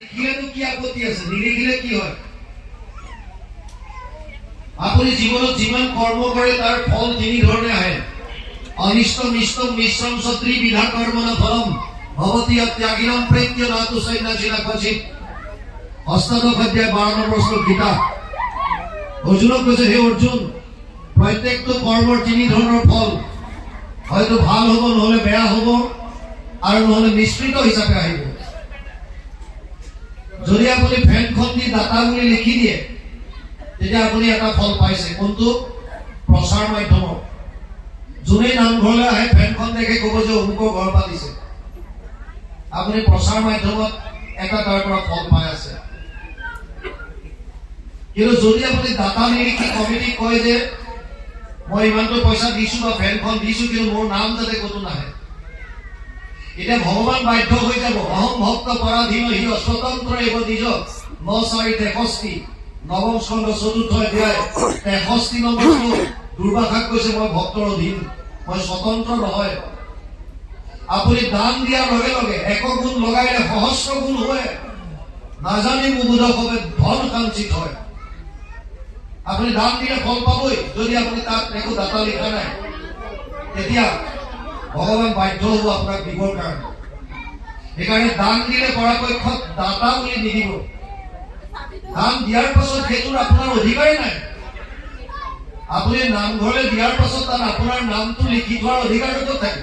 লিখিলেনো কি আপত্তি আছে, নিলিখিলে কি হয়? আপুনি জীৱনত যিমান কৰ্ম কৰে তাৰ ফল তিনি ধৰণে আহে। অনিষ্ট নিষ্ট মিশ্ৰম সত্ৰী বিধা কৰ্মনা ফলম ভৱতি ত্যাগিনম প্ৰেত্য নাতু সৈন্যাসিনা ক্বচিত। অষ্টাদশ অধ্যায় 12 নম্বৰ শ্লোক গীতা। অৰ্জুনক কৈছে, হে অৰ্জুন, প্ৰত্যেকটো কৰ্মৰ তিনি ধৰণৰ ফল, হয়তো ভাল হ'ব, নহলে বেয়া হ'ব, আৰু নহলে মিশ্ৰিত হিচাপে আহিব। যদি আপুনি ফেনখন দি দাতা বুলি লিখি দিয়ে, তেতিয়া আপুনি এটা ফল পাইছে। কোনটো? প্ৰচাৰ মাধ্যমত। যোনে নামঘৰলৈ আহে ফেনখন দেখে ক'ব যে অমুকৰ ঘৰ পাতিছে। আপুনি প্ৰচাৰ মাধ্যমত এটা তাৰ পৰা ফল পাই আছে। কিন্তু যদি আপুনি দাতা নিলিখি কমিটিক কয় যে মই ইমানটো পইচা দিছো বা ফেনখন দিছো, কিন্তু মোৰ নাম যাতে ক'তো নাহে, এতিয়া ভগৱান বাধ্য হৈ যাব। অহম ভক্ত পৰাধীন হি অস্বতন্ত্ৰ এব নিজ 9:63 নৱম স্কন্ধ 4ৰ্থ অধ্যায় 63 নম্বৰ শ্লোক। দুৰ্বাসাক কৈছে, মই ভক্তৰ অধীন, মই স্বতন্ত্ৰ নহয়। আপুনি দান দিয়াৰ লগে লগে 1 গুণ লগাইলে সহস্ৰ গুণ হয়। নাজানি মুবুধ হবে ধন কাঞ্চিত হয়। আপুনি দান দিলে ফল পাবই। যদি আপুনি তাত একো দাতা লিখা নাই, তেতিয়া ভগৱান বাধ্য হ'ব আপোনাক দিবৰ কাৰণে। সেইকাৰণে দান দিলে পৰাপক্ষত দাতা বুলি নিদিব। দান দিয়াৰ পাছত সেইটোৰ আপোনাৰ অধিকাৰেই নাই। আপুনি নামঘৰলৈ দিয়াৰ পাছত তাত আপোনাৰ নামটো লিখি থোৱাৰ অধিকাৰটো ক'ত থাকে?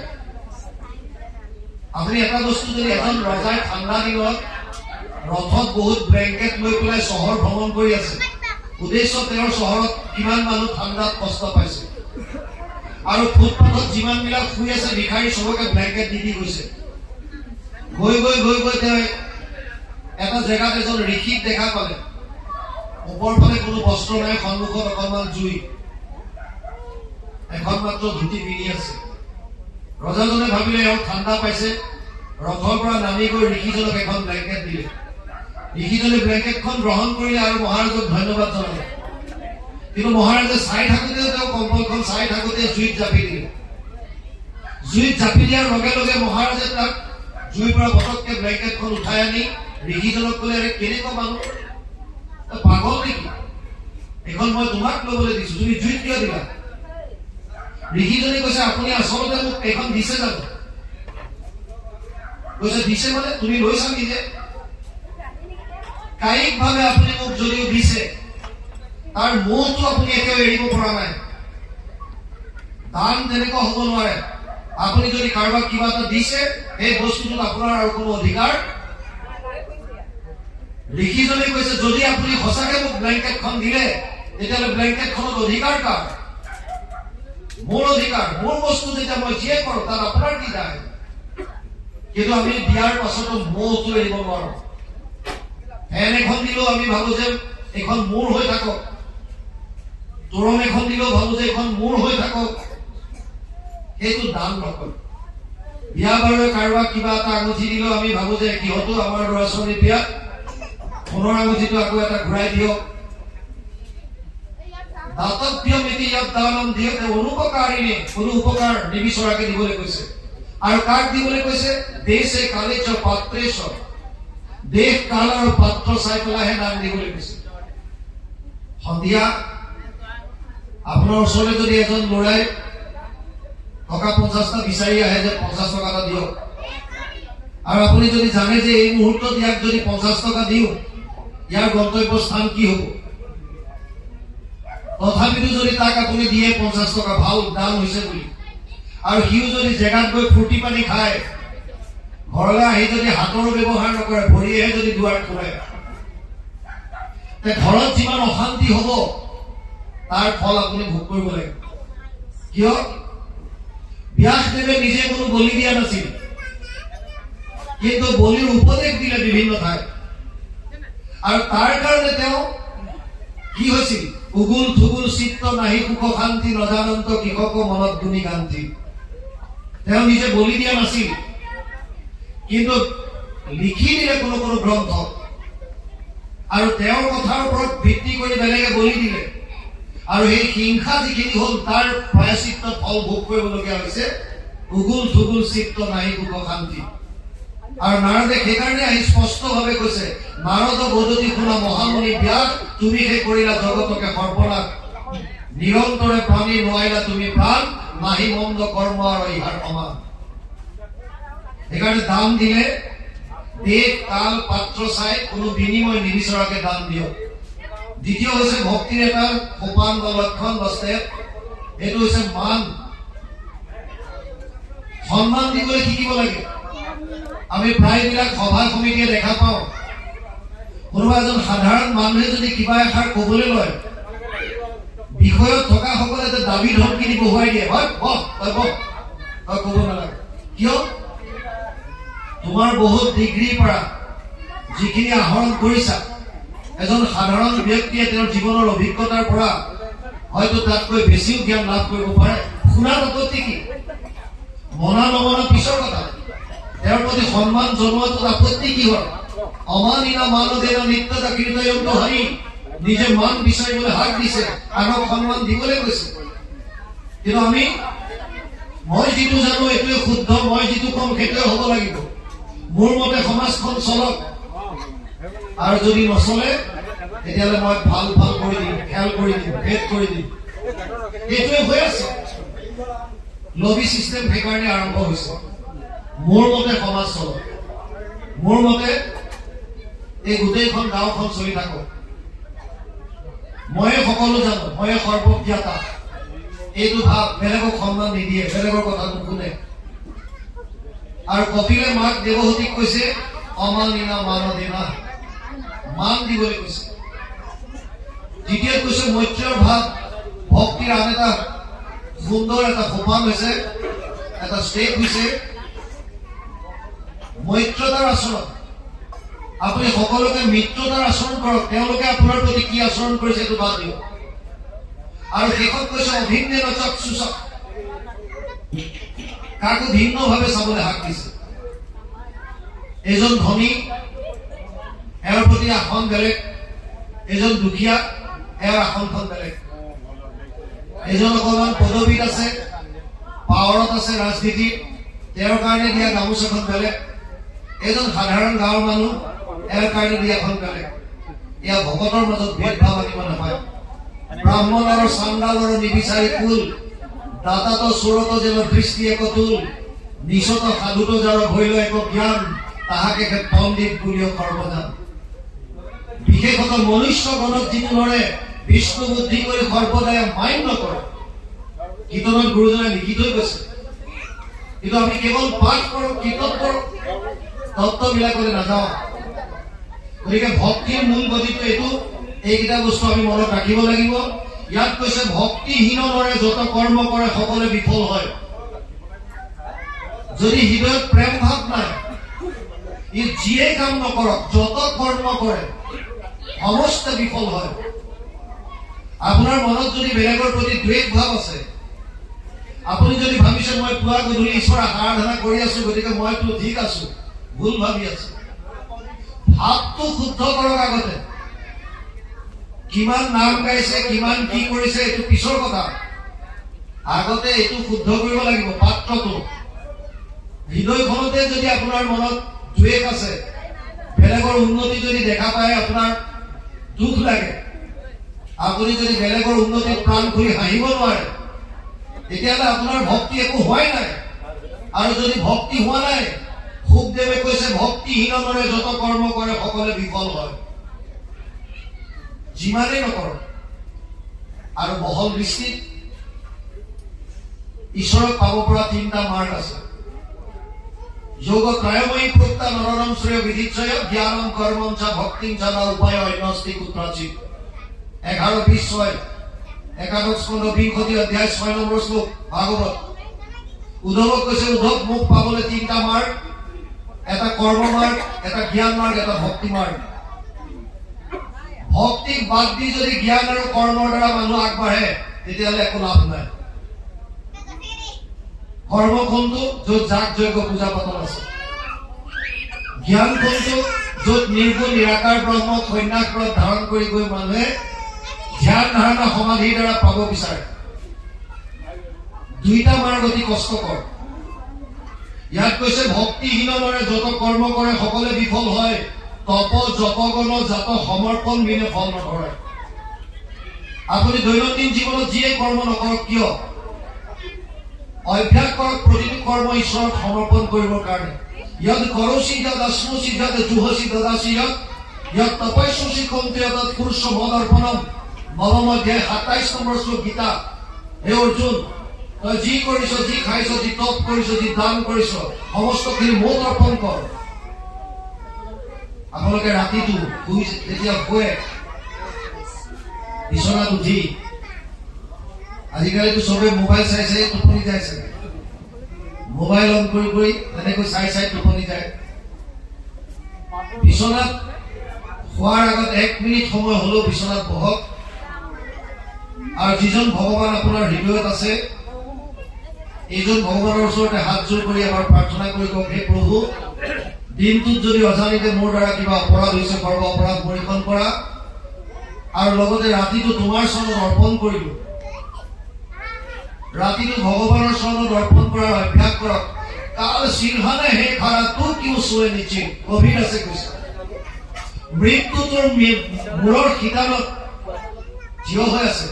আপুনি এটা বস্তু, যদি এজন ৰজাই ঠাণ্ডা দিনত ৰথত বহুত ব্লেংকেট লৈ পেলাই চহৰ ভ্ৰমণ কৰি আছে, উদ্দেশ্য তেওঁৰ চহৰত কিমান মানুহ ঠাণ্ডাত কষ্ট পাইছে, আৰু ফুটপাথত যিমান বিলাক শুই আছে ভিখাৰী চবকে ব্লেংকেট দি দি গৈছে। গৈ গৈ গৈ গৈ তেওঁ এটা জেগাত এজন ঋষিক দেখা পালে। ওপৰ ফালে কোনো বস্ত্ৰ নাই, সন্মুখত অকণমান জুই, এখন মাত্ৰ ধুতি পিন্ধি আছে। ৰজাজনে ভাবিলে এওঁ ঠাণ্ডা পাইছে, ৰথৰ পৰা নামি গৈ ঋষিজনক এখন ব্লেংকেট দিলে। ঋষিজনে ব্লেংকেটখন গ্ৰহণ কৰিলে আৰু মহাৰাজক ধন্যবাদ জনালে। কিন্তু মহাৰাজে চাই থাকোতে, তেওঁ কম্বলখন চাই থাকোতে জুইত জাপি দিলে। জুইত জাপি দিয়াৰ লগে লগে মহাৰাজে তাক জুইৰ পৰা পটককে ব্লেংকেটখন উঠাই আনি ঋষিজনক ক'লে, আৰে কেনেকুৱা মানুহ, পাগল নেকি? এখন মই তোমাক ল'বলৈ দিছো, তুমি জুইত কিয় দিলা? ঋষিজনে কৈছে, আপুনি আচলতে মোক এইখন দিছে জানো? কৈছে, দিছে মানে তুমি লৈছা নিজে। কায়িকভাৱে আপুনি মোক যদিও দিছে, তাৰ মোহটো আপুনি একেবাৰে এৰিব পৰা নাই। দান তেনেকুৱা হ'ব নোৱাৰে। আপুনি যদি কাৰোবাক কিবা এটা দিছে, সেই বস্তুটোত আপোনাৰ আৰু কোনো অধিকাৰ। ঋষিজনে কৈছে, যদি আপুনি সঁচাকে মোক ব্লেংকেটখন দিলে, তেতিয়াহ'লে ব্লেংকেটখনত অধিকাৰ কাৰ? মোৰ অধিকাৰ, মোৰ বস্তু। যেতিয়া মই যিয়ে কৰোঁ তাত আপোনাৰ কি যায়? কিন্তু আমি দিয়াৰ পাছতো মোহটো এৰিব নোৱাৰো। ফেন এখন দিলেও আমি ভাবো যে এখন মোৰ হৈ থাকক, তোৰণ এখন দিলেও ভাবো যে এখন মোৰ হৈ থাকক। সেইটো দান নকৰে। বিয়া বাৰু কাৰোবাক কিবা এটা আঙুঠি দিলেও আমি ভাবো যে সিহঁতো আমাৰ ল'ৰা ছোৱালীৰ বিয়াত সোণৰ আঙুঠিটো আকৌ এটা ঘূৰাই দিয়ক। দাতব্য মিতি ইয়াত দানম দিয়ক, অনুপকাৰিণী, কোনো উপকাৰ নিবিচৰাকে দিবলৈ কৈছে। আৰু কাক দিবলৈ কৈছে? দেশে কালে চ পাত্ৰেশ, দেশ কাল আৰু পাত্ৰ চাই পেলাইহে দান দিবলৈ কৈছে। সন্ধিয়া আপোনাৰ ওচৰলৈ যদি এজন ল'ৰাই টকা 50টা বিচাৰি আহে যে 50 টকা এটা দিয়ক, আৰু আপুনি যদি জানে যে এই মুহূৰ্তত ইয়াক যদি 50 টকা দিওঁ, ইয়াৰ গন্তব্য স্থান কি হ'ব, তথাপিতো যদি তাক আপুনি দিয়ে 50 টকা, ভাল দান হৈছে বুলি, আৰু সিও যদি জেগাত গৈ ফূৰ্তি পানী খায়, ঘৰলৈ আহি যদি হাতৰো ব্যৱহাৰ নকৰে, ভৰিয়েহে যদি দুৱাৰ খোলে, ঘৰত যিমান অশান্তি হ'ব তাৰ ফল আপুনি ভোগ কৰিব লাগিব। কিয়? ব্যাসদেৱে নিজে কোনো বলি দিয়া নাছিল, কিন্তু বলিৰ উপদেশ দিলে বিভিন্ন ঠাইত। আৰু তাৰ কাৰণে তেওঁ কি হৈছিল? উগুল থুগুল চিত্ত নাহি সুখ শান্তি, নজানন্ত কৃষক মনত গুণী গান্ধী। তেওঁ নিজে বলি দিয়া নাছিল, কিন্তু লিখি দিলে কোনো কোনো গ্ৰন্থ, আৰু তেওঁৰ কথাৰ ওপৰত ভিত্তি কৰি বেলেগে বলি দিলে, আৰু সেই হিংসা যিখিনি হ'ল তাৰ প্ৰায়শ্চিত্ত ফল ভোগ কৰিবলগীয়া হৈছে। উগুল থুগুল চিত্ত নাহি সুখ শান্তি। আৰু নাৰদে সেইকাৰণে আহি স্পষ্টভাৱে কৈছে, নাৰদ বদতি শুনা মহামুনি ব্যাস, তুমি সেই কৰিলা জগতকে সৰ্বনাশ, নিৰন্তৰে প্ৰাণী নোৱাৰিলা তুমি প্ৰাণ, নাহি মন্দ কৰ্ম আৰু ইহাৰ সমান। সেইকাৰণে দান দিলে দেশ কাল পাত্ৰ চাই কোনো বিনিময় নিবিচৰাকে দান দিয়ক। দ্বিতীয় হৈছে ভক্তিৰ এটা সোপান বা লক্ষণ বা ষ্টেপ, এইটো হৈছে মান। সন্মান দিবলৈ শিকিব লাগে। আমি প্ৰায়বিলাক সভা সমিতিয়ে দেখা পাওঁ, কোনোবা এজন সাধাৰণ মানুহে যদি কিবা এষাৰ কবলৈ লয়, বিষয়ত থকা সকলে দাবী ধমকি দি বহুৱাই দিয়ে, হয় তই কব নালাগে। কিয়? তোমাৰ বহুত ডিগ্ৰীৰ পৰা যিখিনি আহৰণ কৰিছা, এজন সাধাৰণ ব্যক্তিয়ে তেওঁৰ জীৱনৰ অভিজ্ঞতাৰ পৰা হয়তো তাতকৈ বেছিও জ্ঞান লাভ কৰিব পাৰে। শুনাৰ আপত্তি কি? মনা নমনা পিছৰ কথা। তেওঁৰ প্ৰতি সন্মান জনোৱাটো আপত্তি কি হয়? অমানিনা মানদেনা নিত্যতা কীৰ্তয়ন্ত হৰি, নিজে মান বিচাৰিবলৈ হাক দিছে, আনক সন্মান দিবলৈ কৈছে। কিন্তু আমি মই যিটো জানো এইটোৱে শুদ্ধ, মই যিটো কম সেইটোৱে হ'ব লাগিব, মোৰ মতে সমাজখন চলক, আৰু যদি নচলে তেতিয়াহ'লে মই ভাল কৰি দিম, খেল কৰি দিম, ভেদ কৰি দিম। এইটোৱে হৈ আছে। লবি চিষ্টেম সেইকাৰণে আৰম্ভ হৈছে। মোৰ মতে সমাজ চলক, মোৰ মতে এই গোটেইখন গাঁওখন চলি থাকক, ময়ে সকলো জানো, ময়ে সৰ্বজ্ঞাতা, এইটো ভাৱ বেলেগক সন্মান নিদিয়ে, বেলেগৰ কথা নুশুনে। আৰু কপিলে মাক দেৱহতীক কৈছে, অমানিনা মানদেনা, মান দিবলৈ কৈছে। দ্বিতীয়ত কৈছে মৈত্ৰৰ ভাৱ। ভক্তিৰ আন এটা সুন্দৰ এটা সোপান হৈছে, এটা ষ্টেপ হৈছে মৈত্ৰতাৰ আচৰণ। আপুনি সকলোকে মিত্ৰতাৰ আচৰণ কৰক, তেওঁলোকে আপোনাৰ প্ৰতি কি আচৰণ কৰিছে সেইটো বাদ দিয়ক। আৰু শেষত কৈছে অভিন্ন চক্ষুষক, কাকো ভিন্নভাৱে চাবলৈ হাক দিছে। এজন ধনী, এওঁৰ প্ৰতি আসন বেলেগ, এজন দুখীয়া, এওঁৰ আসনখন বেলেগ। এজন অকণমান পদবীত আছে, পাৱাৰত আছে ৰাজনীতিত, তেওঁৰ কাৰণে দিয়া গামোচাখন বেলেগ, এজন সাধাৰণ গাঁৱৰ মানুহ, এওঁৰ কাৰণে দিয়াখন বেলেগ। এয়া ভকতৰ মাজত ভেদভাৱ আনিব নাপায়। ব্ৰাহ্মণ আৰু চাণ্ডালৰ নিবিচাৰি কুল, দাতাত চোৰত যেন দৃষ্টি এক তুল, নিচত সাধুত যাৰ ভৈল এক জ্ঞান, তাহাকে পণ্ডিত বুলিও সৰ্বজান। বিশেষত মনুষ্যগণক যিটো ধৰে বিষ্ণু বুদ্ধি কৰি সৰ্বদায় মান্য কৰে, কীৰ্তনত গুৰুজনে লিখি থৈ গৈছে। কিন্তু আমি কেৱল পাঠ কৰোঁ, কীৰ্তন কৰোঁ, তত্ত্ববিলাকলৈ নাযাওঁ। গতিকে ভক্তিৰ মূল গতিটো এইটো, এইকেইটা বস্তু আমি মনত ৰাখিব লাগিব। ইয়াত কৈছে ভক্তিহীনৰে যত কৰ্ম কৰে সকলোৱে বিফল হয়। যদি হৃদয়ত প্ৰেম ভাৱ নাই, ই যিয়ে কাম নকৰক, যত কৰ্ম কৰে সমস্ত বিফল হয়। আপোনাৰ মনত যদি বেলেগৰ প্ৰতি দ্বেষ ভাৱ আছে, আপুনি যদি ভাবিছে মই পুৱা গধূলি ঈশ্বৰৰ আৰাধনা কৰি আছো গতিকে মইতো ঠিক আছো, ভুল ভাবি আছো। ভাৱটো শুদ্ধ কৰক। আগতে কিমান নাম গাইছে, কিমান কি কৰিছে এইটো পিছৰ কথা, আগতে এইটো শুদ্ধ কৰিব লাগিব। পাত্ৰটো হৃদয়খনতে যদি আপোনাৰ মনত দ্বেষ আছে, বেলেগৰ উন্নতি যদি দেখা পায় আপোনাৰ দুখ লাগে, আপুনি যদি বেলেগৰ উন্নতিত প্ৰাণ খুলি হাঁহিব নোৱাৰে, তেতিয়াহ'লে আপোনাৰ ভক্তি একো হোৱাই নাই। আৰু যদি ভক্তি হোৱা নাই, শুকদেৱে কৈছে ভক্তিহীনৰে যত কৰ্ম কৰে সকলোৱে বিফল হয়। যিমানেই নকৰক। আৰু বহল দৃষ্টিত ঈশ্বৰক পাব পৰা তিনিটা মাৰ্গ আছে। যোগ ত্ৰয়ময়ী প্ৰোক্তা নৰনম শ্ৰেয় বিধিচ্ছয় জ্ঞানম কৰ্মম চ ভক্তিম চ ন উপায় অন্যস্তি কুত্ৰচিৎ। 11:20 একাদশ স্কন্ধ 20 অধ্যায় 6 নম্বৰ শ্লোক ভাগৱত। উদ্ধৱক কৈছে, উদ্ধৱ মোক পাবলৈ তিনিটা মাৰ্গ, এটা কৰ্ম মাৰ্গ, এটা জ্ঞান মাৰ্গ, এটা ভক্তি মাৰ্গ। ভক্তিক বাদ দি যদি জ্ঞান আৰু কৰ্মৰ দ্বাৰা মানুহ আগবাঢ়ে, তেতিয়াহ'লে একো লাভ নাই। কৰ্মখণ্ডটো য'ত যাগ যজ্ঞ পূজা পাতল আছে, জ্ঞানখণ্ডটো য'ত নিৰ্গুণ নিৰাকাৰ ব্ৰহ্মক সন্ন্যাসৰত ধাৰণ কৰি গৈ মানুহে ধ্যান ধাৰণা সমাধিৰ দ্বাৰা পাব বিচাৰে। দুইটা মাৰ্গ অতি কষ্টকৰ। ইয়াত কৈছে ভক্তিহীনৰে যত কৰ্ম কৰে সকলে বিফল হয়, তপ জপগণ জাত সমৰ্পণ বিনে ফল নধৰে। আপুনি দৈনন্দিন জীৱনত যিয়ে কৰ্ম নকৰক কিয় অভ্যাস কৰক প্ৰতিটো কৰ্ম ঈশ্বৰক সমৰ্পণ কৰিবৰ কাৰণে। यद करोसि यद अश्नुसि यद जुहसि ददासि यद तपस्यसि कौन्तेय तत् कुरुष्व मदर्पणम। নবম অধ্যায় 27 নম্বৰ শ্লোক গীতা। হে অৰ্জুন, তই যি কৰিছ, যি খাইছ, যি তপ কৰিছ, যি দান কৰিছ, সমস্তখিনি মোক অৰ্পণ কৰ। আপোনালোকে ৰাতিটো যেতিয়া শুৱে বিচনাত উঠি, আজিকালিতো চবে মোবাইল চাই চাই টোপনি যায় চাগে, মোবাইল অন কৰি কৰি তেনেকৈ চাই চাই টোপনি যায়। বিচনাত শোৱাৰ আগত 1 মিনিট সময় হলেও বিচনাত বহক আৰু যিজন ভগৱান আপোনাৰ হৃদয়ত আছে এইজন ভগৱানৰ ওচৰতে হাত জোৰ কৰি এবাৰ প্ৰাৰ্থনা কৰি কওক, হে প্ৰভু, দিনটোত যদি অজানিতে মোৰ দ্বাৰা কিবা অপৰাধ হৈছে সৰ্ব অপৰাধ পৰীক্ষণ কৰা আৰু লগতে ৰাতিটো তোমাৰ চৰণত অৰ্পণ কৰিলো। ৰাতিটো ভগৱানৰ চৰণত অৰ্পণ কৰাৰ অভ্যাস কৰক। কাল সিংহানে হে খাৰা তোৰ কিয় চোৱে নিচে, গভীৰ আছে কৈছে। মৃত্যু তোৰ মূৰৰ শিতানত থিয় হৈ আছে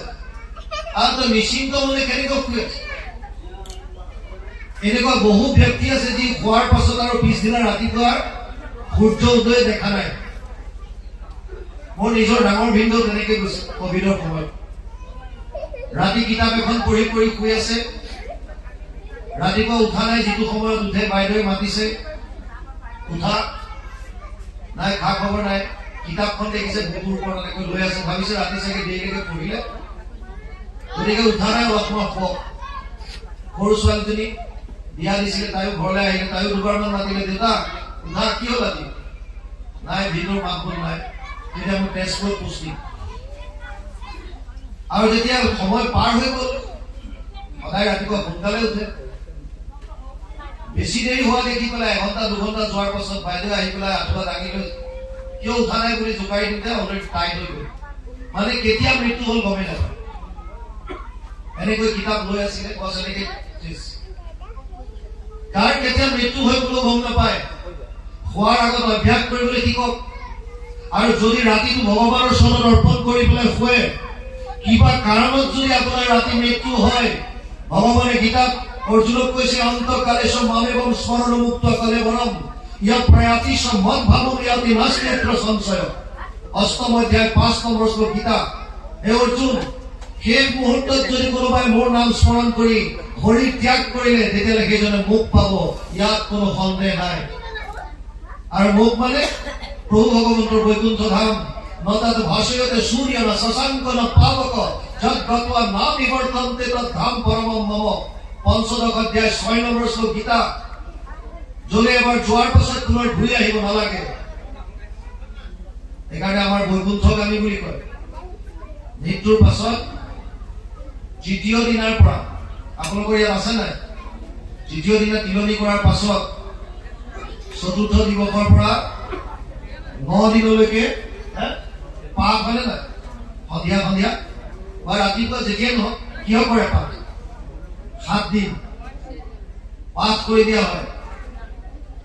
আৰু তই নিশ্চিন্ত মনে কেনেকৈ শুই আছে। এনেকুৱা বহু ব্যক্তি আছে যি খোৱাৰ পাছত আৰু পিছদিনা ৰাতিপুৱাৰ সূৰ্য উদয় দেখা নাই। মোৰ নিজৰ ডাঙৰ ভিনদেউ তেনেকে গৈছে কভিডৰ সময়ত। ৰাতি কিতাপ এখন পঢ়ি পঢ়ি শুই আছে, ৰাতিপুৱা উঠা নাই। যিটো সময়ত উঠে বাইদেৱে মাতিছে, উঠা নাই, খা খবৰ নাই। কিতাপখন দেখিছে বুকুৰ ওপৰত এনেকৈ লৈ আছে, ভাবিছে ৰাতি চাগে দেৰিলৈকে পঢ়িলে, গতিকে উঠা নাই, অলপ সময় শুৱক। সৰু ছোৱালীজনী বিয়া দিছিলে, তাইও ঘৰলৈ আহিলে, তাইও দুবাৰমান মাতিলে, দেউতা উঠা, কি হ'ল আজি? নাই, ভিনদেউৰ মাত বোল নাই। তেতিয়া মোৰ তেজপুৰত পুষ্টি। আৰু যেতিয়া সময় পাৰ হৈ গ'ল, সদায় ৰাতিপুৱা সোনকালে উঠে। বেছি দেৰি হোৱা দেখি পেলাই 1 ঘণ্টা 2 ঘণ্টা যোৱাৰ পাছত বাইদেউ আহি পেলাই আঁঠুৱা দাঙি লৈ কিয় উঠা নাই বুলি জোকাৰি দিওঁতে অলৰেডি টাইট হৈ গ'ল। মানে কেতিয়া মৃত্যু হ'ল গমেই নাপায়। এনেকৈ কিতাপ লৈ আছিলে, গছ এনেকে কাৰ কেতিয়া মৃত্যু হৈ গ'লেও গম নাপায়। খোৱাৰ আগত অভ্যাস কৰিবলৈ শিকক। আৰু যদি ৰাতিটো ভগৱানৰ চৰণত অৰ্পণ কৰি পেলাই শুৱে, কিবা কাৰণত যদি আপোনাৰ ৰাতি মৃত্যু হয়, ভগৱানে গীতাত অৰ্জুনক কৈছে, অন্তকালে মামেবম স্মৰণ মুক্ত কালে বনম ইয়া প্ৰয়াতি মদ ভাবম ইয়াতি নাস্তিত্ব সঞ্চয়। 8ম অধ্যায় 5 নম্বৰ শ্লোক গীতা। হে অৰ্জুন, শেষ মুহূৰ্তত যদি কোনোবাই মোৰ নাম স্মৰণ কৰি শৰীৰ ত্যাগ কৰিলে, তেতিয়াহ'লে সেইজনে মোক পাব, ইয়াত কোনো সন্দেহ নাই। আৰু মোক মানে প্ৰভু ভগৱন্তৰ বৈকুণ্ঠ ধাম। নতাত ভাষয়তে সূৰ্য ন শশাঙ্ক ন পাবক যদ গত্বা না নিবৰ্তন্তে তৎ ধাম পৰমম মম। 5ম অধ্যায় 6 নম্বৰ শ্লোক গীতা। যদি এবাৰ যোৱাৰ পাছত পুনৰ ঘূৰি আহিব নালাগে। সেইকাৰণে আমাৰ বৈকুণ্ঠগামী বুলি কয়। মৃত্যুৰ পাছত তৃতীয় দিনাৰ পৰা, আপোনালোকৰ ইয়াত আছে নাই? তৃতীয় দিনা তিলনি কৰাৰ পাছত 4ৰ্থ দিৱসৰ পৰা 9 দিনলৈকে পাঠ হয়নে নাই? সন্ধিয়া সন্ধিয়া বা ৰাতিপুৱা যেতিয়াই নহওক কিয় কৰে পাঠ? 7 দিন পাঠ কৰি দিয়া হয়।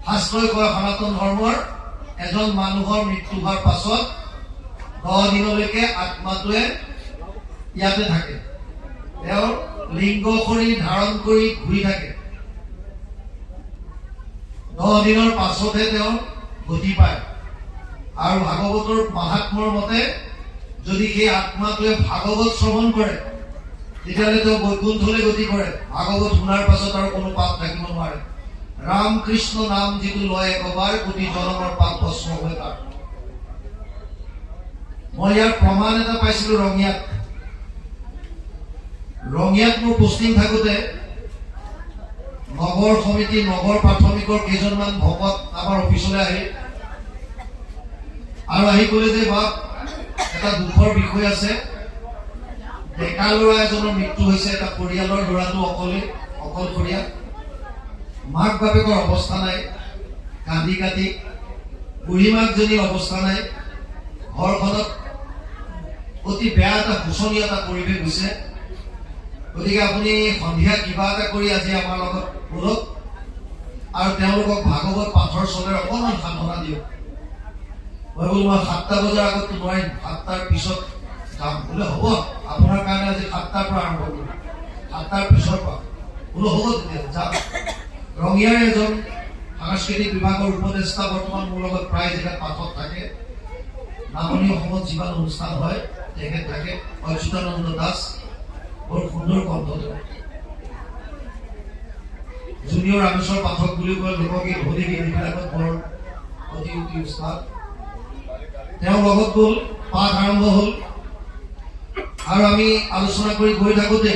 শাস্ত্ৰই কয় সনাতন ধৰ্মৰ এজন মানুহৰ মৃত্যু হোৱাৰ পাছত 10 দিনলৈকে আত্মাটোৱে ইয়াতে থাকে। তেওঁৰ লিংগ শৰীৰ ধাৰণ কৰি ঘূৰি থাকে। 10 দিনৰ পাছতহে তেওঁ গতি পায়। আৰু ভাগৱতৰ মাহাত্ম্যৰ মতে যদি সেই আত্মাটোৱে ভাগৱত শ্ৰৱণ কৰে, তেতিয়াহ'লে তেওঁ বৈকুণ্ঠলৈ গতি কৰে। ভাগৱত শুনাৰ পাছত আৰু কোনো পাপ থাকিব নোৱাৰে। ৰাম কৃষ্ণ নাম যিটো লয় একবাৰ, কোটি জনমৰ পাপ ভস্ম হয় তাৰ। মই ইয়াৰ প্ৰমাণ এটা পাইছিলো ৰঙিয়াত। ৰঙিয়াত মোৰ পোষ্টিং থাকোতে নগৰ সমিতি, নগৰ প্ৰাথমিকৰ কেইজনমান ভকত আমাৰ অফিচলৈ আহিল আৰু আহি ক'লে যে বাপ, এটা দুখৰ বিষয় আছে। ডেকা ল'ৰা এজনৰ মৃত্যু হৈছে। এটা পৰিয়ালৰ ল'ৰাটো অকলশৰীয়া, মাক বাপেকৰ অৱস্থা নাই, কান্দি কাটি। বুঢ়ী মাকজনীৰ অৱস্থা নাই। ঘৰখনত অতি বেয়া এটা শোচনীয় এটা পৰিৱেশ হৈছে। গতিকে আপুনি সন্ধিয়া কিবা এটা কৰি আজি আমাৰ লগত বলক, আৰু তেওঁলোকক ভাগৱত পাঠৰ চলে অকণমান সাধনা দিয়ক। মই বোলো মই 7টা বজাৰ আগত নোৱাৰিম, 7টাৰ পিছত যাম। বোলে হ'ব, আপোনাৰ কাৰণে আজি 7টাৰ পৰা আৰম্ভ কৰিম, 7টাৰ পিছৰ পৰা। বোলো হ'ব তেতিয়া যাম। ৰঙিয়াৰ এজন সাংস্কৃতিক বিভাগৰ উপদেষ্টা বৰ্তমান মোৰ লগত প্ৰায় জেগাত পাঠত থাকে। নামনি অসমত যিমান অনুষ্ঠান হয় তেখেত থাকে। অচ্যুতানন্দ দাস, বৰ সুন্দৰ কণ্ঠ। জুনিয়ৰ ৰামেশ্বৰ পাঠক বুলি কয়, লোকগীত হোলী গীত এইবিলাকত বৰ অতি অতি উস্তাদ। তেওঁৰ লগত গ'ল, পাঠ আৰম্ভ হ'ল আৰু আমি আলোচনা কৰি গৈ থাকোঁতে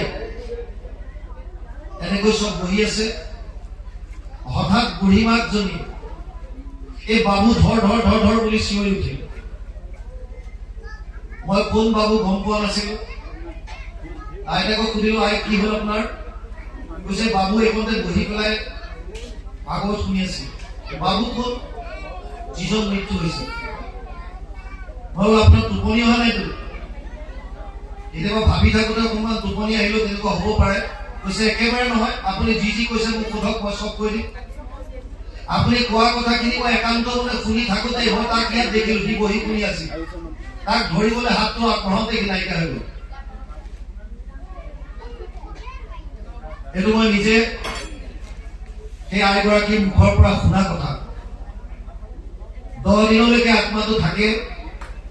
এনেকৈ চব বহি আছে। হঠাৎ বুঢ়ী মাকজনী এই বাবু ধৰ ধৰ ধৰ ধৰ বুলি চিঞৰি উঠিল। মই কোন বাবু গম পোৱা নাছিলো। আইতাকক সুধিলো, আই কি হ'ল আপোনাৰ? কৈছে বাবু এইকণতে বহি পেলাই ভাগৱত শুনি আছিল। বাবু কোন? যিজন মৃত্যু হৈছে। মই বোলো আপোনাৰ টোপনি অহা নাইতো? কেতিয়াবা ভাবি থাকোঁতে অকণমান টোপনি আহিলেও তেনেকুৱা হ'ব পাৰে। কৈছে একেবাৰে নহয়, আপুনি যি যি কৈছে মোক সোধক, মই চব কৈ দিম। আপুনি কোৱা কথাখিনি মই একান্ত মনে শুনি থাকোঁতে মই তাক ইয়াত দেখিলো, সি বহি শুনি আছিল। তাক ধৰিবলৈ হাতটো আগবঢ়াওঁতে সি নাইকিয়া হৈ গ'ল। এইটো মই নিজে সেই আইগৰাকীৰ মুখৰ পৰা শুনা কথা। 10 দিনলৈকে আত্মাটো থাকে,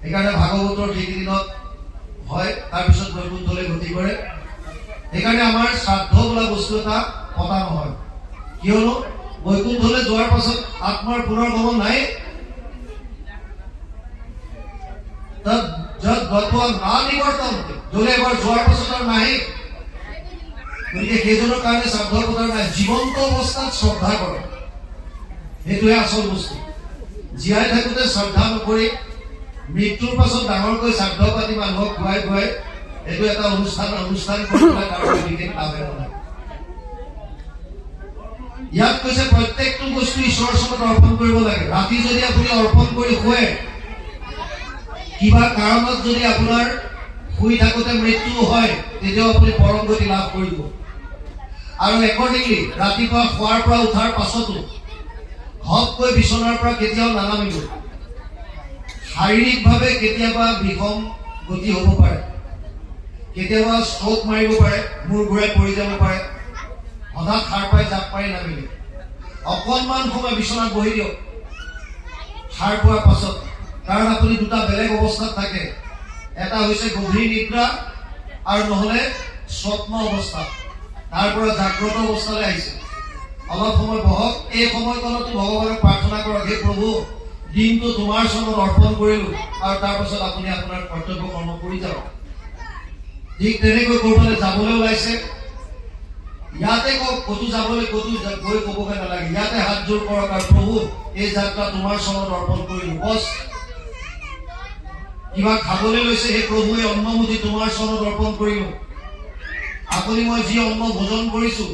সেইকাৰণে ভাগৱতৰ সেইকেইদিনত হয়, তাৰপিছত বৈকুণ্ঠলৈ গতি কৰে। সেইকাৰণে আমাৰ শ্ৰাদ্ধ বোলা বস্তু এটা পতা নহয়। কিয়নো বৈকুণ্ঠলৈ যোৱাৰ পাছত আত্মাৰ পুনৰ্গমন নাই। য'লে এবাৰ যোৱাৰ পাছত আৰু নাহে। গতিকে সেইজনৰ কাৰণে শ্ৰাদ্ধ পতাৰ নাই। জীৱন্ত অৱস্থাত শ্ৰদ্ধা কৰে, সেইটোহে আচল বস্তু। জীয়াই থাকোঁতে শ্ৰদ্ধা নকৰি মৃত্যুৰ পাছত ডাঙৰকৈ শ্ৰাদ্ধ পাতি মানুহক খুৱাই খুৱাই এইটো এটা অনুষ্ঠান কৰি পেলাই তাৰ বিশেষ লাভ নহয়। ইয়াত কৈছে প্ৰত্যেকটো বস্তু ঈশ্বৰৰ ওচৰত অৰ্পণ কৰিব লাগে। ৰাতি যদি আপুনি অৰ্পণ কৰি শুৱে, কিবা কাৰণত যদি আপোনাৰ শুই থাকোঁতে মৃত্যু হয়, তেতিয়াও আপুনি পৰম গতি লাভ কৰিব। আৰু একৰ্ডিংলি ৰাতিপুৱা শোৱাৰ পৰা উঠাৰ পাছতো ঘপকৈ বিচনাৰ পৰা কেতিয়াও নানামিব। শাৰীৰিকভাৱে কেতিয়াবা বিষম গতি হ'ব পাৰে, কেতিয়াবা ষ্ট্ৰোক মাৰিব পাৰে, মূৰ ঘূৰাই পৰি যাব পাৰে। হঠাৎ সাৰ পাই জাপ পাৰি নামিলে অকণমান সময় বিচনাত বহি দিয়ক সাৰ পোৱাৰ পাছত। কাৰণ আপুনি দুটা বেলেগ অৱস্থাত থাকে। এটা হৈছে গভীৰ নিদ্ৰা আৰু নহ'লে স্বপ্ন অৱস্থা। তাৰ পৰা জাগ্ৰত অৱস্থালৈ আহিছে। অলপ সময় বহক। এই সময়কণতো ভগৱানক প্ৰাৰ্থনা কৰক, হে প্ৰভু, দিনটো তোমাৰ চৰণত অৰ্পণ কৰিলো, আৰু তাৰ পাছত আপুনি আপোনাৰ কৰ্তব্য কৰ্ম কৰি যাওক। ঠিক তেনেকৈ ক'ৰবালৈ যাবলৈ ওলাইছে, ইয়াতে কওক, ক'তো যাবলৈ ক'তো গৈ ক'বগৈ নালাগে। ইয়াতে হাত জোৰ কৰক আৰু প্ৰভু, এই যাত্ৰা তোমাৰ চৰণত অৰ্পণ কৰিলো। বছ কিবা খাবলৈ লৈছে, সেই প্ৰভু এই অন্নমুঠি তোমাৰ চৰণত অৰ্পণ কৰিলো। আপুনি মই যি অন্ন ভোজন কৰিছো,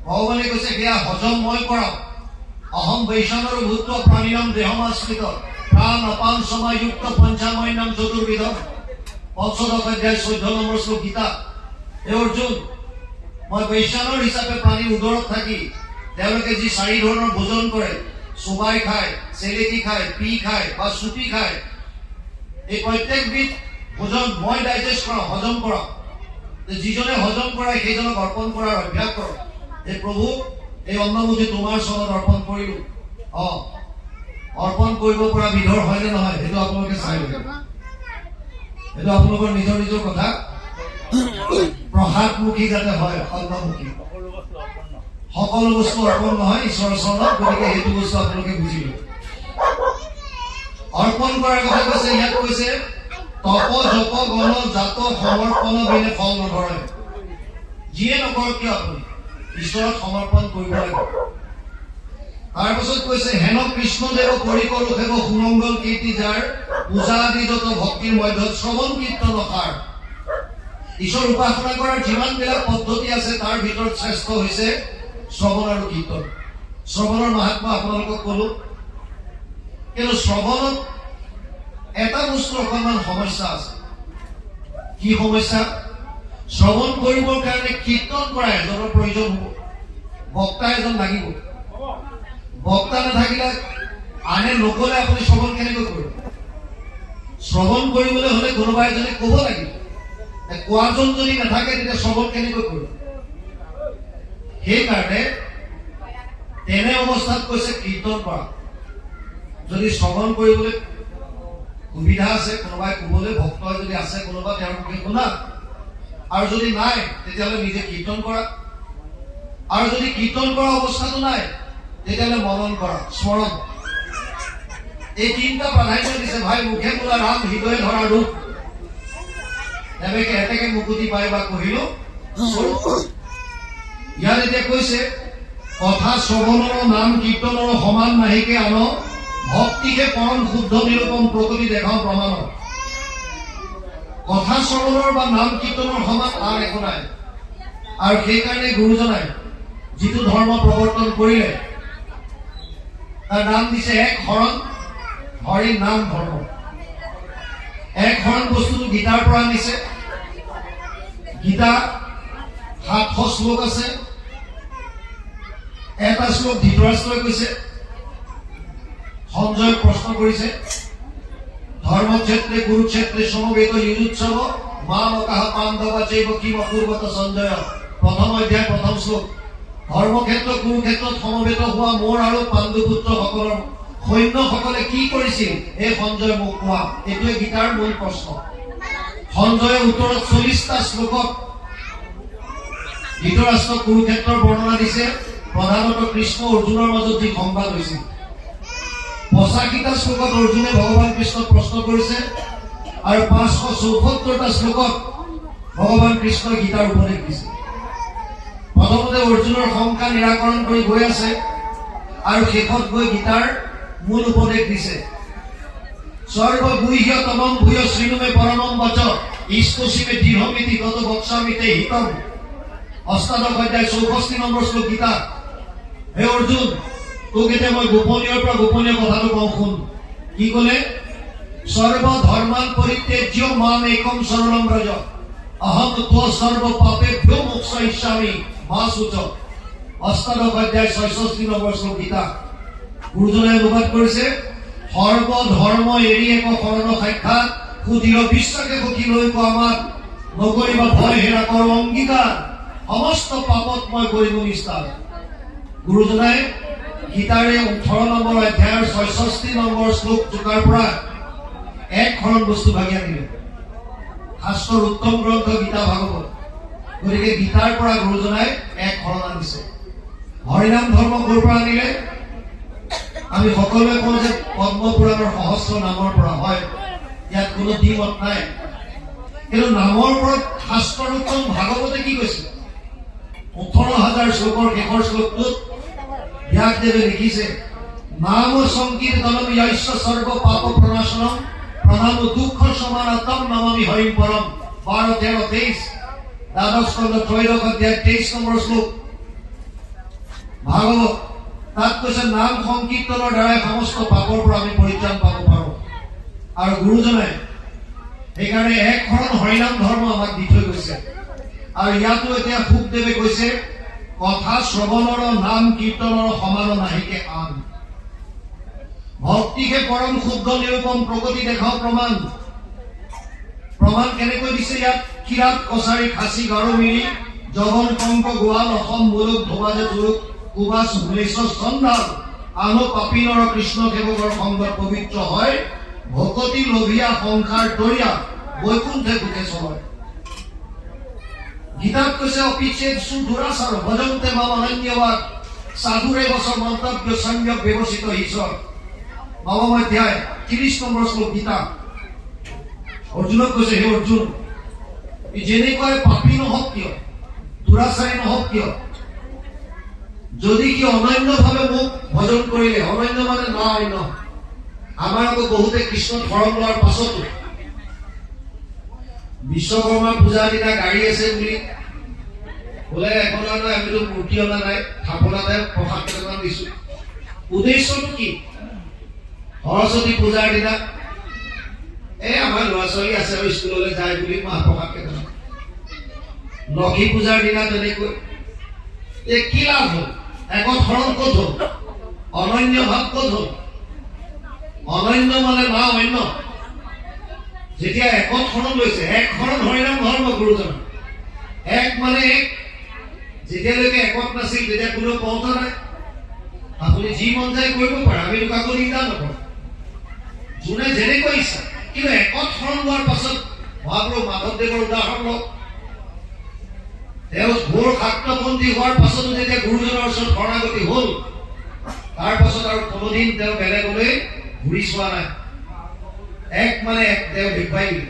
ভগৱানে কৈছে সেয়া হজম মই কৰাম। অহম বৈষ্ণৱৰ ভূত প্ৰাণীনম দেহমাশ্ৰিত প্ৰাণ অপান সমাযুক্ত পঞ্চাময় নাম চতুৰ্বিধম। ৫০ অধ্যায় ১৪ নম্বৰ শ্লোক গীতা। হে অৰ্জুন, মই বৈষ্ণৱৰ হিচাপে প্ৰাণীৰ উদৰত থাকি তেওঁলোকে যি 4 ধৰণৰ ভোজন কৰে, চোবাই খায়, চেলেকি খায়, পি খায় বা চুপি খায়, এই প্ৰত্যেকবিধ ভোজন মই ডাইজেষ্ট কৰাওঁ, হজম কৰাওঁ। যিজনে হজম কৰায় সেইজনক অৰ্পণ কৰাৰ অভ্যাস কৰক। এই প্ৰভু, এই অন্নমুঠি তোমাৰ চৰণত অৰ্পণ কৰিলো। অৰ্পণ কৰিব পৰা বিধৰ হয়নে নহয় সেইটো আপোনালোকে চাই ল'ব। এইটো আপোনালোকৰ নিজৰ নিজৰ কথা। প্ৰসাদমুখী যাতে হয়, অন্নমুখী। সকলো বস্তু অৰ্পণ নহয় ঈশ্বৰৰ চৰণত। গতিকে সেইটো বস্তু আপোনালোকে বুজি লওক। অৰ্পণ কৰাৰ কথা কৈছে, ইয়াত কৈছে তপ জপ গণ জাত সমৰ্পণ বিনে ফল নধৰে। যিয়ে নকৰক কিয় আপুনি ঈশ্বৰক সমৰ্পণ কৰিব লাগিব। তাৰপাছত কৈছে হেন কৃষ্ণদেৱ কৰি কৰো সেৱ সুমংগল কীৰ্তি যাৰ পূজা আদি যত ভক্তিৰ মধ্যত শ্ৰৱণ কীৰ্তন সাৰ। ঈশ্বৰ উপাসনা কৰাৰ যিমানবিলাক পদ্ধতি আছে তাৰ ভিতৰত শ্ৰেষ্ঠ হৈছে শ্ৰৱণ আৰু কীৰ্তন। শ্ৰৱণৰ মাহাত্ম্য আপোনালোকক ক'লো, কিন্তু শ্ৰৱণত এটা বস্তু অকণমান সমস্যা আছে। কি সমস্যা? শ্ৰৱণ কৰিবৰ কাৰণে কীৰ্তন কৰা এজনৰ প্ৰয়োজন হ'ব, বক্তা এজন লাগিব। বক্তা নাথাকিলে আনে নকলে আপুনি শ্ৰৱণ কেনেকৈ কৰিব? শ্ৰৱণ কৰিবলৈ হলে কোনোবা এজনে ক'ব লাগিব। কোৱাজন যদি নাথাকে তেতিয়া শ্ৰৱণ কেনেকৈ কৰিব? সেইকাৰণে তেনে অৱস্থাত কৈছে কীৰ্তন কৰা। যদি শ্ৰৱণ কৰিবলৈ সুবিধা আছে, কোনোবাই ক'বলৈ ভক্ত যদি আছে, কোনোবা তেওঁৰ মুখে শুনা, আৰু যদি নাই তেতিয়াহ'লে নিজে কীৰ্তন কৰা। আৰু যদি কীৰ্তন কৰা অৱস্থাটো নাই তেতিয়াহ'লে মনন কৰা, স্মৰণ। এই তিনিটা প্ৰাধান্য দিছে। ভাই মুখে বোলা ৰাম, হৃদয়ে ধৰা ৰূপ, এনেকে এতেকে মুকুতি পাই বা কহিলো স্বৰূপ। ইয়াত এতিয়া কৈছে কথা শ্ৰৱণৰ নাম কীৰ্তনৰ সমান নাহিকে আন, ভক্তিকে পৰম শুদ্ধ নিৰূপম প্ৰকৃতি দেখাও প্ৰমাণ। কথা শ্ৰৱণৰ বা নাম কীৰ্তনৰ সমান আন একো নাই। আৰু সেইকাৰণে গুৰুজনাই যিটো ধৰ্ম প্ৰৱৰ্তন কৰিলে তাৰ নাম দিছে এক শৰণ হৰি নাম ধৰ্ম। এক শৰণ বস্তুটো গীতাৰ পৰা আনিছে। গীতা 700 শ্লোক আছে। এটা শ্লোক ধৃতৰাষ্ট্ৰই কৈছে, সঞ্জয় প্ৰশ্ন কৰিছে, ধৰ্মক্ষেত্ৰে কুৰুক্ষেত্ৰে সমবেত যুযুৎসৱ মামকাহ পাণ্ডৱ চৈব কিম অপূৰ্বত সঞ্জয়। প্ৰথম অধ্যায় প্ৰথম শ্লোক। ধৰ্মক্ষেত্ৰ কুৰুক্ষেত্ৰত সমবেত হোৱা মোৰ আৰু পাণ্ডুপুত্ৰসকলৰ সৈন্যসকলে কি কৰিছিল এই সঞ্জয় মোক কোৱা। এইটোৱে গীতাৰ মূল প্ৰশ্ন। সঞ্জয়ে উত্তৰত 40টা শ্লোকত ধৃতৰাষ্ট্ৰ কুৰুক্ষেত্ৰৰ বৰ্ণনা দিছে। প্ৰধানতঃ কৃষ্ণ অৰ্জুনৰ মাজত যি সংবাদ হৈছিল। 85টা শ্লোকত অৰ্জুনে ভগৱান কৃষ্ণক প্ৰশ্ন কৰিছে, আৰু 574টা শ্লোকত ভগৱান কৃষ্ণই গীতাৰ উপদেশ দিছে। প্ৰথমতে অৰ্জুনৰ শংকা নিৰাকৰণ কৰি গৈ আছে, আৰু শেষত গৈ গীতাৰ মূল উপদেশ দিছে। সৰ্বগুহ্যতমম ভূয় শ্ৰীনুমে পৰমম বচ ইষ্টসীমে দৃঢ়মিতি গত বৎসামিতে হিতম। অষ্টাদশ অধ্যায় 64 নম্বৰ শ্লোক গীতা। হে অৰ্জুন, তোক এতিয়া মই গোপনীয়ৰ পৰা গোপনীয় কথাটো কওঁ, শুন। কি ক'লে? সৰ্বধৰ্মান পৰিত্যাজ্য মাম একম শৰণম ব্ৰজ অহম ত্ব সৰ্ব পাপেভ্যো মোক্ষয়িষ্যামি মা শুচ। অষ্টাদশ অধ্যায় 66 নম্বৰ শ্লোক গীতা। গুৰুজনে অনুবাদ কৰিছে, সৰ্বধৰ্ম এৰি এক শৰণ সাক্ষাৎ, সুদৃঢ় বিশ্বাসে সখী লৈ আমাক নকৰিবা ভয় হেৰা কৰ অংগীকাৰ, সমস্ত পাপত মই কৰিব নিস্তাৰ। গুৰুজনাই গীতাৰে 18 নম্বৰ অধ্যায়ৰ 66 নম্বৰ শ্লোক যোগাৰ পৰা এক শৰণ বস্তু ভাগি আনিলে। শাস্ত্ৰৰ উত্তম গ্ৰন্থ গীতা ভাগৱত। গতিকে গীতাৰ পৰা গুৰুজনাই এক শৰণ আনিছে। হৰিনাম ধৰ্ম ক'ৰ পৰা আনিলে? আমি সকলোৱে কওঁ যে পদ্ম পুৰাণৰ সহস্ৰ নামৰ পৰা হয়। ইয়াত কোনো দ্বিমত নাই। কিন্তু নামৰ ওপৰত শাস্ত্ৰৰ উত্তম ভাগৱতে কি কৈছে? 18,000 শ্লোকৰ শেষৰ শ্লোকটোত ব্যাসদেৱে লিখিছে, নাম সংকীৰ্তনম য়স্য সৰ্ব পাপ প্ৰণাশনম প্ৰণাম দুঃখ সমানাতম নমামি হৰিম পৰম। 12, 13, 23 দ্বাদশ স্কন্ধ 13 অধ্যায় 23 নম্বৰ শ্লোক ভাগৱত। তাত কৈছে নাম সংকীৰ্তনৰ দ্বাৰাই সমস্ত পাপৰ পৰা আমি পৰিত্ৰাণ পাব পাৰো। আৰু গুৰুজনাই সেইকাৰণে এক শৰণ হৰিনাম ধৰ্ম আমাক দি থৈ গৈছে। আৰু ইয়াতো এতিয়া শুকদেৱে কৈছে, কথা শ্ৰৱণৰ নাম কীৰ্তনৰ সমান নাহিকে আন, ভক্তিকে পৰম শুদ্ধ নিৰূপম প্ৰগতি দেখাও প্ৰমাণ। প্ৰমাণ কেনেকৈ দিছে ইয়াত? কিৰাত কছাৰী খাচী গাৰো মিৰি জগন কংক গোৱাল অসম মুলুক ধোবাজে তুৰুক কুবাস ভুলেশ্বৰ চন্দাল আনো পাপিনৰ কৃষ্ণ সেৱকৰ সংগত পবিত্ৰ হয়, ভকতি লোভিয়া সংসাৰ তৰিয়া বৈকুণ্ঠে সুখে চলয়। গীতাত কৈছে অপিচ্ছেদ সুদুৰাচাৰ ভজন্তে মাম অনন্যবাদ সাধুৰে বছ মন্তব্য সম্যক ব্যৱস্থিত ঈশ্বৰ। 9ম অধ্যায় 30 নম্বৰ শ্লোক গীতা। অৰ্জুনক কৈছে, হে অৰ্জুন, যেনেকৈ পাপী নহওক কিয়, দুৰাচাৰী নহওক কিয়, যদি কি অনন্যভাৱে মোক ভজন কৰিলে, অনন্য মানে না অন্য। আমাৰ আকৌ বহুতে কৃষ্ণ শৰণ লোৱাৰ পাছতো বিশ্বকৰ্মাৰ পূজাৰ দিনা গাড়ী আছে বুলি বোলে এখন নাই, আমিতো মূৰ্তি অনা নাই, থাপনাতে প্ৰসাদ কেইটামান দিছো। উদ্দেশ্যটো কি? সৰস্বতী পূজাৰ দিনা আমাৰ ল'ৰা ছোৱালী আছে আৰু স্কুললৈ যায় বুলি মাহ প্ৰসাদ কেইটামান। লক্ষী পূজাৰ দিনা তেনেকৈ কি লাভ হ'ল? একত শৰণ ক'ত হ'ল? অনন্য ভাৱ ক'ত হ'ল? অনন্য মানে না অন্য। যেতিয়া একত শৰণ লৈছে, এক শৰণ হৰিনাম ধৰ্ম গুৰুজন, এক মানে এক। যেতিয়ালৈকে একত নাছিল তেতিয়া কোনো পন্থা নাই। আপুনি যি মন যায় কৰিব পাৰে, আমি কাকো নিন্দা নকৰোঁ, যোনে যেনেকৈ ইচ্ছা। কিন্তু একত শৰণ লোৱাৰ পাছত মহাপুৰুষ মাধৱদেৱৰ উদাহৰণ লওক। তেওঁ ঘোৰ শাক্তপন্থী হোৱাৰ পাছতো যেতিয়া গুৰুজনৰ ওচৰত শৰণাগতি হ'ল, তাৰ পাছত আৰু কোনোদিন তেওঁ বেলেগলৈ ঘূৰি চোৱা নাই। এক মানে এক তেওঁ দেখুৱাই দিলে।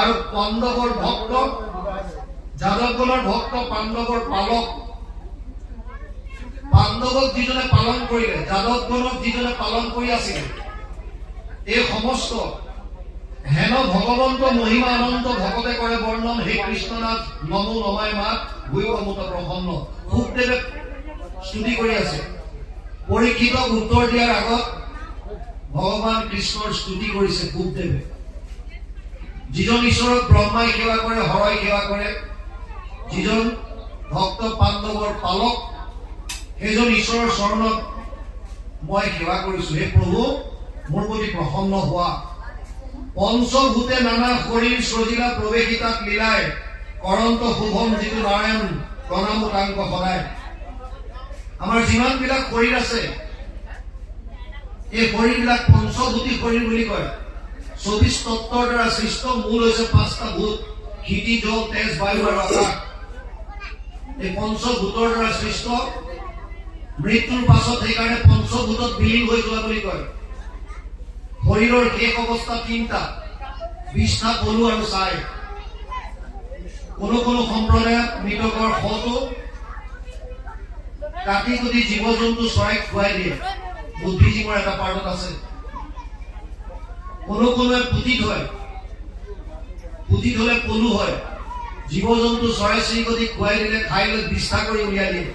আৰু পাণ্ডৱৰ ভক্ত, যাদৱগণৰ ভক্ত, পাণ্ডৱৰ পালক। পাণ্ডৱক যিজনে পালন কৰিলে, যাদৱগণক যিজনে পালন কৰি আছিলে, এই সমস্ত হেন ভগৱন্ত মহিমা অনন্ত ভকতে কৰে বৰ্ণন, হে কৃষ্ণনাথ নমো নমাই মাত ভূয় অমৃত প্ৰসন্ন। শুকদেৱে স্তুতি কৰি আছে। পৰীক্ষিতক উত্তৰ দিয়াৰ আগত ভগৱান কৃষ্ণৰ স্তুতি কৰিছে শুকদেৱে। যিজন ঈশ্বৰক ব্ৰহ্মাই সেৱা কৰে, হৰই সেৱা কৰে, যিজন ভক্ত পাণ্ডৱৰ পালক, সেইজন ঈশ্বৰৰ চৰণত মই সেৱা কৰিছো। হে প্ৰভু, মোৰ প্ৰতি প্ৰসন্ন হোৱা। পঞ্চভূতে নানা শৰীৰ সজিলা প্ৰৱেশিতাত লীলাই, কৰন্ত শুভম যিটো নাৰায়ণ প্ৰণাম তাংক সদায়। আমাৰ যিমানবিলাক শৰীৰ আছে, এই শৰীৰবিলাক পঞ্চভূতি শৰীৰ বুলি কয়। 24 তত্ত্বৰ দ্বাৰা সৃষ্ট। মূল হৈছে 5টা ভূত, ক্ষিতি, জল, তেজ, বায়ু আৰু আকাশ। এই পঞ্চভূতৰ দ্বাৰা সৃষ্ট। মৃত্যুৰ পাছত সেইকাৰণে পঞ্চভূতত বিলীন হৈ যোৱা বুলি কয়। শৰীৰৰ শেষ অৱস্থা 3টা, বিষ্ঠা, পলু আৰু ছাই। কোনো কোনো সম্প্ৰদায়ত মৃতকৰ শটো কাটি কুটি জীৱ জন্তু চৰাইক খুৱাই দিয়ে। বুদ্ধিজীৱৰ এটা পাৰ্টত আছে। কোনো কোনোৱে পুতি থয়, পুতি থলে পলু হয়। জীৱ জন্তু চৰাই চিৰিকটি খুৱাই দিলে, খাই লৈ বিষ্ঠা কৰি উলিয়াই দিয়ে।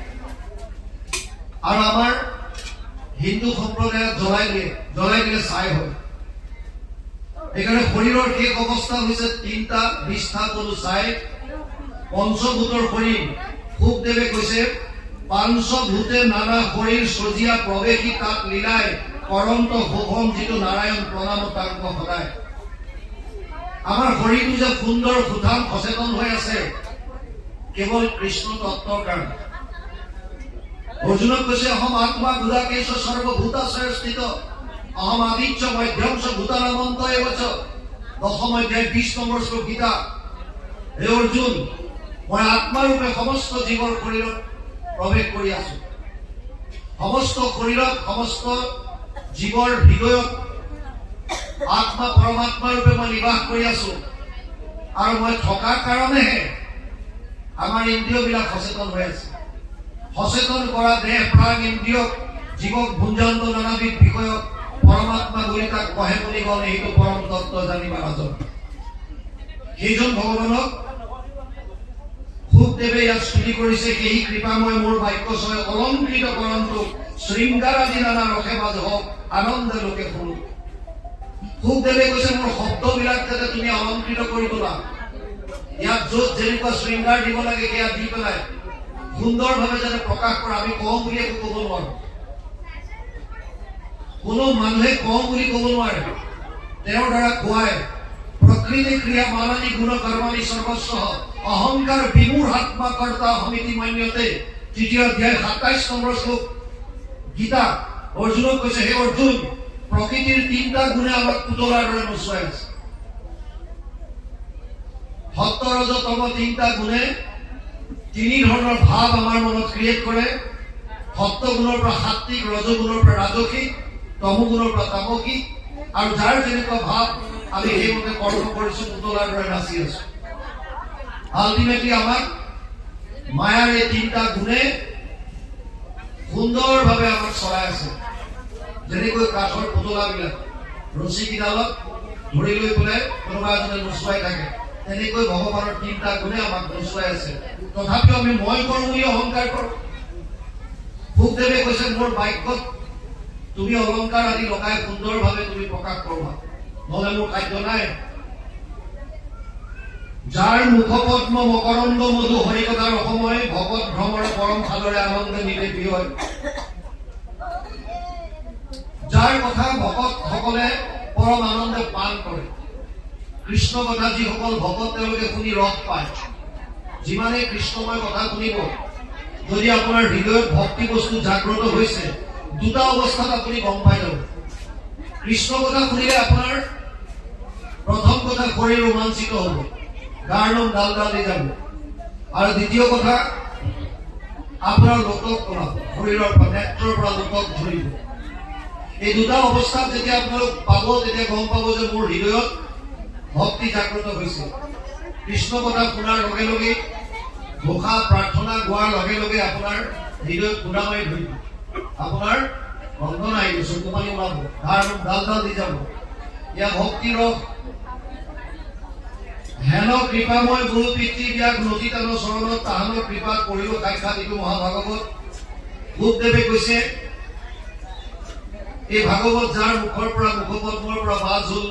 আৰু আমাৰ হিন্দু সম্প্ৰদায়ত জ্বলাই দিলে ছাই হয়। সেইকাৰণে শৰীৰৰ শেষ অৱস্থা হৈছে 3টা, বিষ্ঠা, পলু, ছাই। পঞ্চভূতৰ শৰীৰ। শুকদেৱে কৈছে, পাঞ্চভূতে নানা শৰীৰ সজিয়া প্ৰৱেশী তাত লীলাই, কৰন্ত শুভম যিটো নাৰায়ণ প্ৰণাম তাংক সদায়। আমাৰ শৰীৰটো যে সুন্দৰ সুঠাম সচেতন হৈ আছে, কেৱল কৃষ্ণ তত্ত্বৰ কাৰণে। অৰ্জুনক কৈছে, অহম আত্মা গুদাকেশ সৰ্বভূতাশ্ৰয় স্থিত, অহম আদিত্য মধ্যংশ ভূতানামন্ত এবচ। 10ম অধ্যায় 20 নম্বৰ শ্লোক গীতা। হে অৰ্জুন, মই আত্মাৰূপে সমস্ত জীৱৰ শৰীৰত প্ৰৱেশ কৰি আছো। সমস্ত শৰীৰত, সমস্ত জীৱৰ হৃদয়ত আত্মা পৰমাত্মা ৰূপে মই নিবাস কৰি আছো। আৰু মই থকাৰ কাৰণেহে আমাৰ ইন্দ্ৰিয়বিলাক সচেতন হৈ আছে। সচেতন কৰা দেহ প্ৰাণ ইন্দ্ৰিয়ক, জীৱক ভুঞ্জান্ত নানাবিধ বিষয়ক পৰমাত্মা বুলি তাক কহে বুলি গ'লে এইটো পৰম তত্ত্ব জানিবা নাজন। সেইজন ভগৱানক শুকদেৱে ইয়াত স্তুতি কৰিছে। সেই কৃপাময় মোৰ বাক্য ছয় অলংকৃত কৰন্তু, শৃংগাৰ আদি নানা ৰসে বাজ হওক, আনন্দে লোকে শুনো। শুকদেৱে কৈছে, মোৰ শব্দবিলাক যাতে তুমি অলংকৃত কৰি তোলা। ইয়াত য'ত যেনেকুৱা শৃংগাৰ দিব লাগে সেয়া দি পেলাই সুন্দৰভাৱে যাতে প্ৰকাশ কৰা। আমি কওঁ বুলি একো ক'ব নোৱাৰো, কোনো মানুহে কওঁ বুলি ক'ব নোৱাৰে। তেওঁৰ দ্বাৰা কোৱাই প্ৰকৃতি ক্ৰিয়া মানানি গুণ কৰ্মানি সৰ্বস্ব অহংকাৰ বিমূঢ় আত্মা কৰ্তা সমিতি মান্যতে। 3য় অধ্যায় 27 নম্বৰ শ্লোক গীতা। অৰ্জুনক কৈছে, হে অৰ্জুন, প্ৰকৃতিৰ 3টা গুণে আমাক পুতলাৰ দৰে নচুৱাই আছে। সত্য, ৰজ, তম 3টা গুণে 3 ধৰণৰ ভাৱ আমাৰ মনত ক্ৰিয়েট কৰে। সত্য গুণৰ পৰা সাত্বিক, ৰজ গুণৰ পৰা ৰাজসিক, তম গুণৰ পৰা তামসিক। আৰু যাৰ যেনেকুৱা ভাৱ আমি সেইমতে কৰ্ম কৰিছো, পুতলাৰ দৰে নাচি আছো। আল্টিমেটলি আমাক মায়াৰ এই 3টা গুণে সুন্দৰভাৱে আমাক চলাই আছে। যেনেকৈ কাঠৰ পুতলাবিলাক ৰছী কিডালত ধৰি লৈ পেলাই কোনোবা এজনে নচুৱাই থাকে, তেনেকৈ ভগৱানৰ 3টা গুণে আমাক নচুৱাই আছে। তথাপিও আমি মই কৰো বুলি অহংকাৰ কৰো। শুকদেৱে কৈছে, মোৰ বাক্যত তুমি অলংকাৰ আদি লগাই সুন্দৰভাৱে তুমি প্ৰকাশ কৰোৱা, নহলে মোৰ খাদ্য নাই। যাৰ মুখপদ্ম মকৰন্দ মধু হৰিকথাৰ অসময়, ভকত ভ্ৰমৰ পৰম ফালৰে আনন্দে নিলে বিহয়। যাৰ কথা ভকতসকলে পৰম আনন্দে পান কৰে। কৃষ্ণ কথা যিসকল ভকত তেওঁলোকে শুনি ৰস পায়। যিমানেই কৃষ্ণময় কথা শুনিব, যদি আপোনাৰ হৃদয়ত ভক্তি বস্তু জাগ্ৰত হৈছে, দুটা অৱস্থাত আপুনি গম পাই যাব। কৃষ্ণ কথা শুনিলে আপোনাৰ প্ৰথম কথা শৰীৰ ৰোমাঞ্চিত হ'ব, গাৰ নোম ডাল ডাল দি যাব, আৰু দ্বিতীয় কথা আপোনাৰ লোকক ওলাব, শৰীৰৰ পৰা নেত্ৰৰ পৰা লোকক ধৰিব। এই দুটা অৱস্থাত যেতিয়া আপোনালোক পাব, তেতিয়া গম পাব যে মোৰ হৃদয়ত ভক্তি জাগ্ৰত হৈছে। কৃষ্ণ কথা শুনাৰ লগে লগে, ঘোষা প্ৰাৰ্থনা গোৱাৰ লগে লগে আপোনাৰ হৃদয়ত খুন্দা মাৰি ধৰিব, আপোনাৰ বন্ধন আহিব, চকু পানী ওলাব, গাৰ নোম ডাল ডাল দি যাব। এয়া ভক্তি ৰস। হেন কৃপাময় গুৰু পিতৃ ব্যাস নদীতান চৰণত তাহানৰ কৃপাত পৰিব সাক্ষাৎ। এইটো মহাভাগৱত। ভূপদেৱে কৈছে, এই ভাগৱত যাৰ মুখৰ পৰা মুখপদ্মৰ পৰা বাজ হ'ল,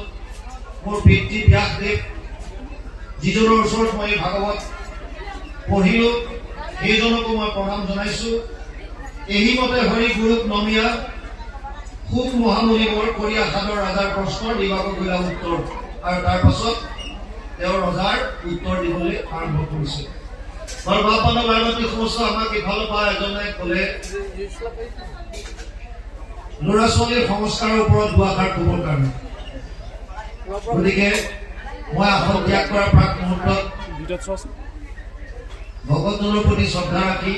মোৰ পিতৃ ব্যাসদেৱ, যিজনৰ ওচৰত মই এই ভাগৱত পঢ়িলো, সেইজনকো মই প্ৰণাম জনাইছো। এই মতে হৰি গুৰুক নমিয়া সুখ মহামুনিবৰ কৰিয়া সাদৰ ৰাজাৰ প্ৰশ্নৰ দিবাক গৈ উত্তৰ। আৰু তাৰ পাছত তেওঁ ৰজাৰ উত্তৰ দিবলৈ আৰম্ভ কৰিছে। মোৰ বাপানৰ বাৰবাটী সমস্ত আমাক ইফালৰ পৰা এজনে ক'লে, ল'ৰা ছোৱালীৰ সংস্কাৰৰ ওপৰত দুআষাৰ ক'বৰ কাৰণে। গতিকে মই আসন ত্যাগ কৰাৰ প্ৰাক মুহূৰ্তত ভকতজনৰ প্ৰতি শ্ৰদ্ধা ৰাখি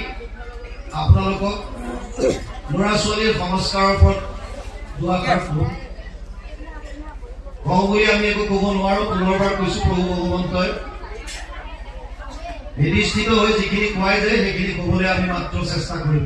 আপোনালোকক ল'ৰা ছোৱালীৰ সংস্কাৰৰ ওপৰত দুআষাৰ কওঁ বুলি আমি একো ক'ব নোৱাৰো। পুনৰবাৰ কৈছো, প্ৰভু ভগৱন্তই নিৰ্দিষ্ট হৈ যিখিনি কোৱাই যায় সেইখিনি ক'বলৈ আমি মাত্ৰ চেষ্টা কৰিম।